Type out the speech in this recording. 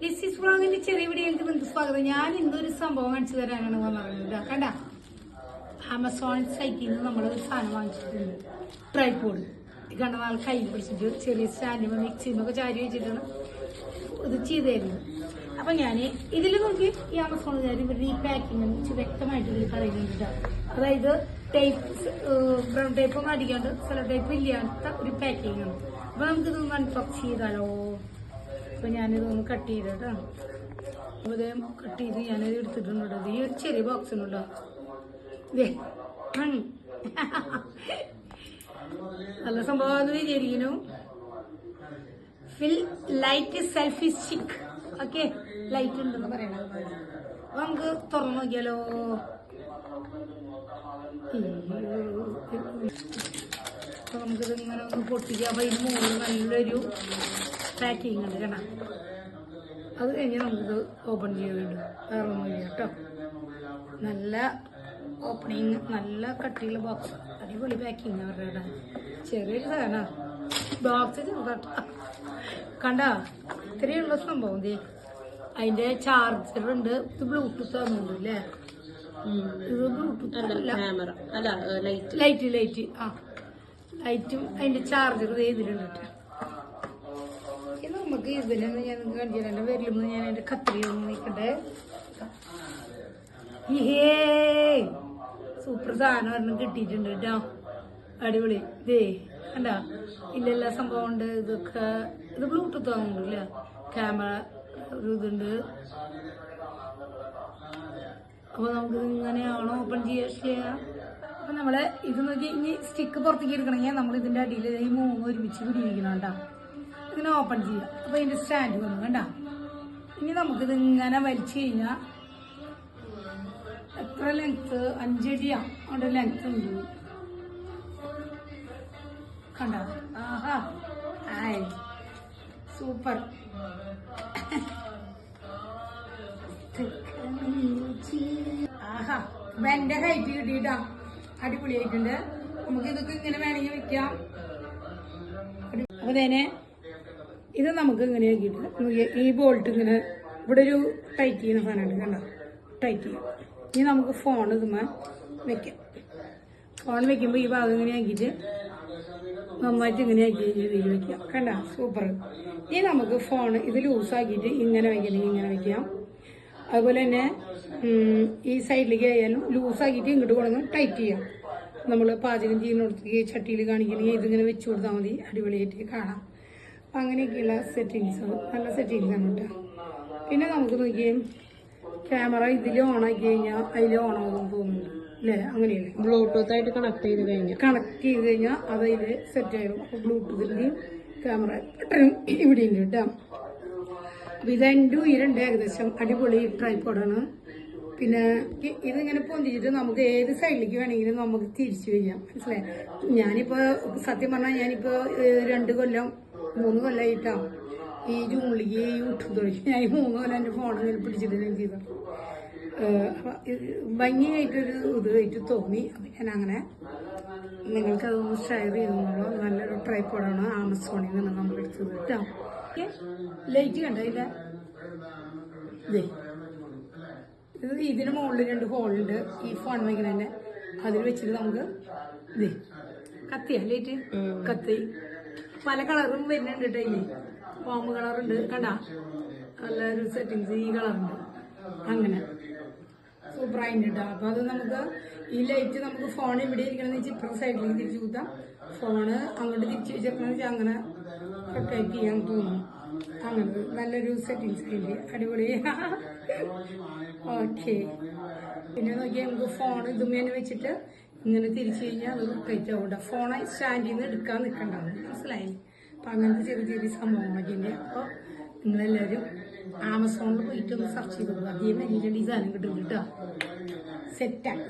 ലിസിസ് വ്ളോഗിന്റെ ചെറിയ വീഡിയോയിലേക്ക് നിങ്ങൾക്ക് സ്വാഗതം. ഞാൻ ഇന്നൊരു സംഭവം കാണിച്ചു തരാനാണ് വന്നിരുന്നത്. കണ്ട ആമസോൺ സൈറ്റിൽ നിന്ന് നമ്മൾ ഒരു സാധനം വാങ്ങിച്ചിട്ടുണ്ട്. ട്രൈപോഡ് കണ്ട നാൾ കയ്യിൽ പിടിച്ചിട്ട് ചെറിയ സ്റ്റാൻഡും മിക്സിന്നൊക്കെ ചാരി വെച്ചിട്ടാണ് ഇത് ചെയ്ത് തരുന്നത്. അപ്പൊ ഞാൻ ഇതിൽ നോക്കി ഈ ആമസോണുകാർ ഇവരുടെ ഈ പാക്കിങ് വ്യക്തമായിട്ട് ഇതിൽ പറയുന്നുണ്ട്. അതായത് ബ്രൗൺ ടേപ്പ് ഒന്നും അടിക്കാണ്ട് സെലോ ടേപ്പ് ഇല്ലാത്ത ഒരു പാക്കിങ് ആണ്. അപ്പൊ നമുക്കിതൊന്ന് അൺബോക്സ് ചെയ്താലോ? അപ്പൊ ഞാനിതൊന്ന് കട്ട് ചെയ്തിട്ടോ. അപ്പൊ ഇത് കട്ട് ചെയ്ത് ഞാനിത് എടുത്തിട്ടുണ്ട്. ഈ ഒരു ചെറിയ ബോക്സിനുണ്ടോ നല്ല സംഭവം വിചാരിക്കുന്നു. Fill light selfie stick. Okay, light ഉണ്ടെന്ന് പറയണം. അപ്പൊ നമുക്ക് തുറന്നു നോക്കിയാലോ? അപ്പൊ നമുക്കിത് ഇങ്ങനെ ഒന്ന് പൊട്ടിക്കാം. അപ്പൊ ഇതിന് മുകളിൽ നല്ലൊരു പാക്കിങ് ഉണ്ട് കേട്ടോ. അത് കഴിഞ്ഞ് നമുക്കിത് ഓപ്പൺ ചെയ്യുന്നുണ്ട്. വേറെ ഒന്നുമില്ല കേട്ടോ. നല്ല ഓപ്പണിങ്, നല്ല കട്ടിയുള്ള ബോക്സ്, അടിപൊളി പാക്കിങ് അവരുടെ. ചെറിയൊരു സാധനം ബോക്സ് ചെറുതാട്ടോ. കണ്ട ഇത്രയുള്ള സംഭവം. അതിന്റെ ചാർജർ ഉണ്ട്. ഇത് ബ്ലൂടൂത്ത് ആകുന്നുണ്ട് അല്ലേ? ഇത് ബ്ലൂടൂത്ത് അല്ല, ലൈറ്റ് ആ ലൈറ്റും അതിന്റെ ചാർജർ ഇതിലുണ്ട്. നമുക്ക് ഇതിലൊന്നും ഞാൻ കാണിച്ചില്ല. വരില്ലെന്ന് ഞാൻ എന്റെ കത്രിയൊന്നും നിൽക്കട്ടെ. സൂപ്പർ സാധനം ഒരെണ്ണം കിട്ടിയിട്ടുണ്ട് കേട്ടോ. അടിപൊളി. ഇതേ കണ്ട ഇല്ലെല്ലാ സംഭവം ഉണ്ട്. ഇതൊക്കെ ഇത് ബ്ലൂടൂത്ത് ആകുന്നുണ്ട് അല്ലേ? ക്യാമറ ഒരു ഇതുണ്ട്. അപ്പൊ നമുക്കിത് ഇങ്ങനെയാണോ ഓപ്പൺ ചെയ്യാം? അപ്പൊ നമ്മള് ഇത് നോക്കി ഇനി സ്റ്റിക്ക് പുറത്തേക്ക് എടുക്കണമെങ്കിൽ നമ്മൾ ഇതിന്റെ അടിയിൽ ഈ മൂന്ന് ഒരുമിച്ച് പിടിയിരിക്കണം കേട്ടോ. ഇങ്ങനെ ഓപ്പൺ ചെയ്യാം. അപ്പൊ ഇതിന്റെ സ്റ്റാൻഡ് വന്നു കണ്ട. ഇനി നമുക്കിത് ഇങ്ങനെ വലിച്ചു കഴിഞ്ഞാൽ എത്ര ലെങ്ത്? 5 അടിയാ അവിടെ ലെങ്ത് ഉണ്ട്. കണ്ട? ആഹാ, ആയ് സൂപ്പർ. ആഹാ, അപ്പൊ എന്റെ ഹൈറ്റ് കിട്ടിയിട്ടാ. അടിപൊളിയായിട്ടുണ്ട്. നമുക്ക് ഇതൊക്കെ ഇങ്ങനെ വേണമെങ്കിൽ വെക്കാം. അപ്പൊ തന്നെ ഇത് നമുക്ക് ഇങ്ങനെ ആക്കിയിട്ട് ഈ ബോൾട്ട് ഇങ്ങനെ ഇവിടെ ഒരു ടൈറ്റ് ചെയ്യുന്ന സാധനമുണ്ട് കണ്ടോ? ടൈറ്റ് ചെയ്യും. ഇനി നമുക്ക് ഫോൺ ഇതുമ്മ വെക്കാം. ഫോൺ വെക്കുമ്പോൾ ഈ ഭാഗം ഇങ്ങനെ ആക്കിയിട്ട് നന്നായിട്ട് ഇങ്ങനെ ആക്കി രീതിയിൽ വെക്കാം. കണ്ട? സൂപ്പർ. ഇനി നമുക്ക് ഫോൺ ഇത് ലൂസാക്കിയിട്ട് ഇങ്ങനെ വയ്ക്കണമെങ്കിൽ ഇങ്ങനെ വെക്കാം. അതുപോലെ തന്നെ ഈ സൈഡിലേക്ക് ആയാലും ലൂസാക്കിയിട്ട് ഇങ്ങോട്ട് കൊണ്ടുവന്ന് ടൈറ്റ് ചെയ്യാം. നമ്മൾ പാചകം ചെയ്യുന്നിടത്തേക്ക് ചട്ടിയിൽ കാണിക്കണമെങ്കിൽ ഇതിങ്ങനെ വെച്ച് കൊടുത്താൽ മതി. അടിപൊളിയായിട്ട് കാണാം. അപ്പം അങ്ങനെയൊക്കെയുള്ള സെറ്റിങ്സ്, നല്ല സെറ്റിങ്സ് ആണ് കേട്ടോ. പിന്നെ നമുക്ക് നോക്കിയാൽ ക്യാമറ ഇതിൽ ഓണാക്കി കഴിഞ്ഞാൽ അതിൽ ഓണാകുമെന്ന് തോന്നുന്നുണ്ട് അല്ലേ? അങ്ങനെയല്ലേ? ബ്ലൂടൂത്ത് ആയിട്ട് കണക്ട് ചെയ്ത് കഴിഞ്ഞാൽ അതതിൽ സെറ്റ് ആയിരുന്നു. അപ്പോൾ ബ്ലൂടൂത്തിൻ്റെയും ക്യാമറ ബട്ടണും ഇവിടെ ഉണ്ട് കേട്ടോ. അപ്പം ഇത് എൻ്റെ ഉയരുണ്ട് ഏകദേശം. അടിപൊളി ട്രൈപോഡാണ്. പിന്നെ ഇതിങ്ങനെ പൊന്തിച്ചിട്ട് നമുക്ക് ഏത് സൈഡിലേക്ക് വേണമെങ്കിലും നമുക്ക് തിരിച്ചു വയ്ക്കാം. മനസ്സിലായി? ഞാനിപ്പോൾ സത്യം പറഞ്ഞാൽ ഞാനിപ്പോൾ 2 കൊല്ലം 3 കൊല്ലമായിട്ടാണ് ഈ ജൂണിലേക്ക് യൂട്യൂബ് തുടങ്ങി. ഞാൻ 3 കൊല്ലം എൻ്റെ ഫോൺ ഇങ്ങനെ പിടിച്ചിട്ട് ഞാൻ ചെയ്തു. ഭംഗിയായിട്ടൊരു ഇതായിട്ട് തോന്നി. അപ്പം ഞാൻ അങ്ങനെ നിങ്ങൾക്കതൊന്ന് ഷെയർ ചെയ്തെന്നുള്ളൂ. നല്ലൊരു ട്രൈപോഡാണ്. ആമസോണിൽ നിന്ന് നമ്മൾ എടുത്തത് കേട്ടോ. ലൈറ്റ് കണ്ടില്ല? ഇത് ഇതിന് മുകളിൽ 2 ഹോളുണ്ട്. ഈ ഫോൺ വയ്ക്കുന്ന തന്നെ അതിൽ വെച്ചിട്ട് നമുക്ക് കത്തിയാ ലൈറ്റ് കത്തി പല കളറും വരുന്നുണ്ട് കേട്ടോ. ഇനി പാമ്പ് കളറുണ്ട് കണ്ട. നല്ലൊരു സെറ്റിങ്സ് ഈ കളറുണ്ട്. അങ്ങനെ സൂപ്പറായിട്ട് കേട്ടോ. അപ്പൊ അത് നമുക്ക് ഈ ലൈറ്റ് നമുക്ക് ഫോൺ ഇവിടെ ഇരിക്കണമെന്ന് വെച്ചാൽ ഇപ്പുറത്തെ സൈഡിലേക്ക് തിരിച്ചു കൂത്താം. ഫോണ് അങ്ങോട്ട് തിരിച്ചു വെച്ചേക്കണമെന്ന് വെച്ചാൽ അങ്ങനെ റൊട്ടേറ്റ് ചെയ്യാൻ തോന്നും. അങ്ങനെ നല്ലൊരു സെറ്റിങ്സ് ആയിട്ട് അടിപൊളി. ഓക്കെ. പിന്നെ നോക്കിയാൽ നമുക്ക് ഫോൺ ഇതുമേനെ വെച്ചിട്ട് ഇങ്ങനെ തിരിച്ചു കഴിഞ്ഞാൽ അത് റൊട്ടേറ്റ് ആവണ്ട. ഫോൺ സ്റ്റാൻഡിൽ നിന്ന് എടുക്കാൻ നിൽക്കണ്ടാവും. മനസ്സിലായി? അപ്പം അങ്ങനത്തെ ചെറിയ ചെറിയ സംഭവങ്ങളൊക്കെ ഉണ്ട്. അപ്പോൾ നിങ്ങളെല്ലാവരും ആമസോണിൽ പോയിട്ടൊന്ന് സെർച്ച് ചെയ്തോളൂ. അതേ വലിയ ഡിസൈനും കിട്ടും കേട്ടോ. സെറ്റാണ്.